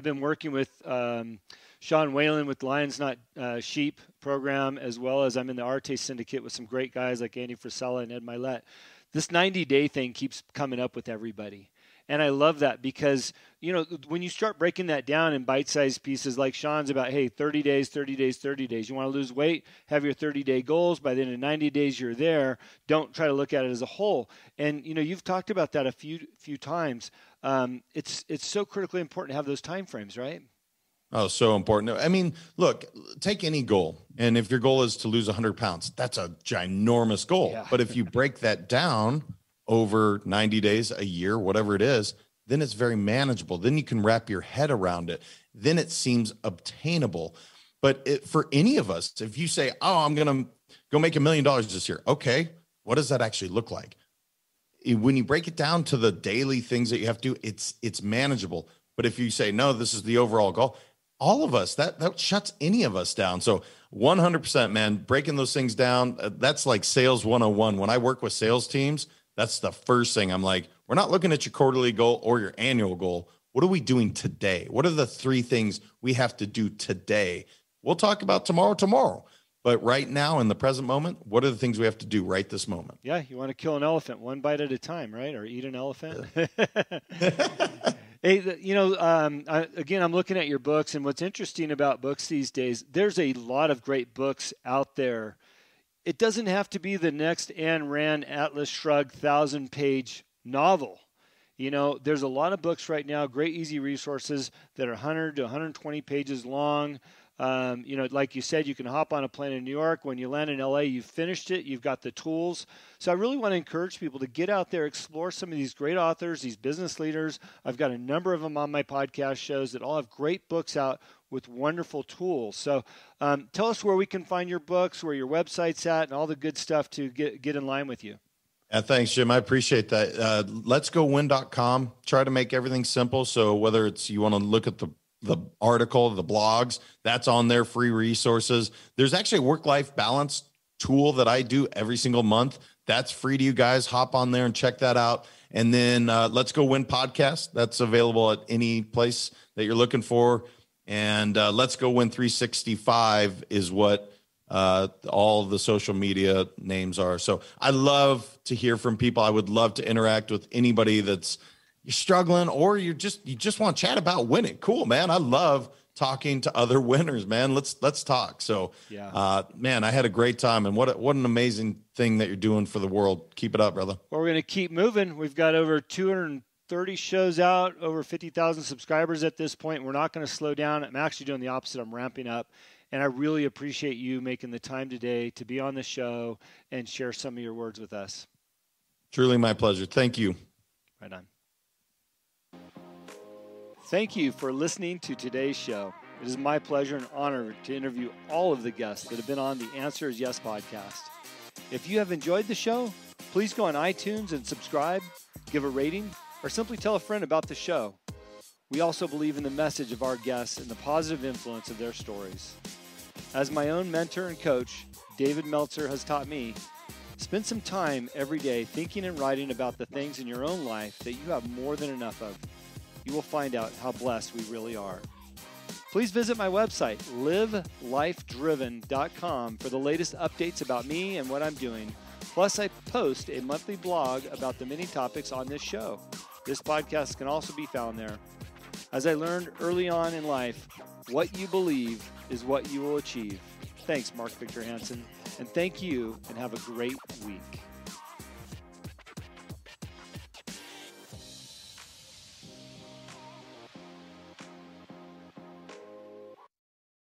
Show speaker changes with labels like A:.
A: been working with Sean Whalen with Lions Not Sheep program, as well as I'm in the Arte Syndicate with some great guys like Andy Frisella and Ed Milet. This 90-day thing keeps coming up with everybody. And I love that because, when you start breaking that down in bite-sized pieces like Sean's about, hey, 30 days, 30 days, 30 days. You want to lose weight, have your 30-day goals. By the end of 90 days, you're there. Don't try to look at it as a whole. And, you've talked about that a few times. It's so critically important to have those time frames, right?
B: Oh, so important. I mean, look, take any goal. And if your goal is to lose 100 pounds, that's a ginormous goal.
A: Yeah.
B: But if you break that down over 90 days, a year, whatever it is, then it's very manageable. Then you can wrap your head around it. Then it seems obtainable. But for any of us, if you say, oh, I'm going to go make $1 million this year. Okay. What does that actually look like? When you break it down to the daily things that you have to do, it's manageable. But if you say, no, this is the overall goal, all of us, that shuts any of us down. So 100%, man, breaking those things down, that's like sales 101. When I work with sales teams, that's the first thing I'm like, we're not looking at your quarterly goal or your annual goal. What are we doing today? What are the 3 things we have to do today? We'll talk about tomorrow. But right now, in the present moment, what are the things we have to do right this moment?
A: Yeah, you want to kill an elephant one bite at a time, right? Or eat an elephant. Hey, again, I'm looking at your books, and what's interesting about books these days, there's a lot of great books out there. It doesn't have to be the next Ayn Rand Atlas Shrugged 1,000-page novel. There's a lot of books right now, great easy resources that are 100 to 120 pages long. Like you said, you can hop on a plane in New York. When you land in LA, you've finished it. You've got the tools. So I really want to encourage people to get out there, explore some of these great authors, these business leaders. I've got a number of them on my podcast shows that all have great books out with wonderful tools. So tell us where we can find your books, where your website's at, and all the good stuff to get in line with you.
B: Yeah, thanks, Jim. I appreciate that. Letsgowin.com. Try to make everything simple. So whether it's you want to look at the article, the blogs, that's on there, free resources. There's actually a work-life balance tool that I do every single month. That's free to you guys. Hop on there and check that out. And then Let's Go Win podcast. That's available at any place that you're looking for. And Let's Go Win 365 is what all the social media names are. So I love to hear from people. I would love to interact with anybody that's you're struggling or you just want to chat about winning. Cool, man. I love talking to other winners, man. Let's talk. So, yeah. Man, I had a great time, and what an amazing thing that you're doing for the world. Keep it up, brother.
A: Well, we're going to keep moving. We've got over 230 shows out, over 50,000 subscribers at this point. We're not going to slow down. I'm actually doing the opposite. I'm ramping up, and I really appreciate you making the time today to be on the show and share some of your words with us.
B: Truly my pleasure. Thank you.
A: Right on. Thank you for listening to today's show. It is my pleasure and honor to interview all of the guests that have been on the Answer is Yes podcast. If you have enjoyed the show, please go on iTunes and subscribe, give a rating, or simply tell a friend about the show. We also believe in the message of our guests and the positive influence of their stories. As my own mentor and coach, David Meltzer, has taught me, spend some time every day thinking and writing about the things in your own life that you have more than enough of. You will find out how blessed we really are. Please visit my website, livelifedriven.com, for the latest updates about me and what I'm doing. Plus, I post a monthly blog about the many topics on this show. This podcast can also be found there. As I learned early on in life, what you believe is what you will achieve. Thanks, Mark Victor Hansen, and thank you, and have a great week.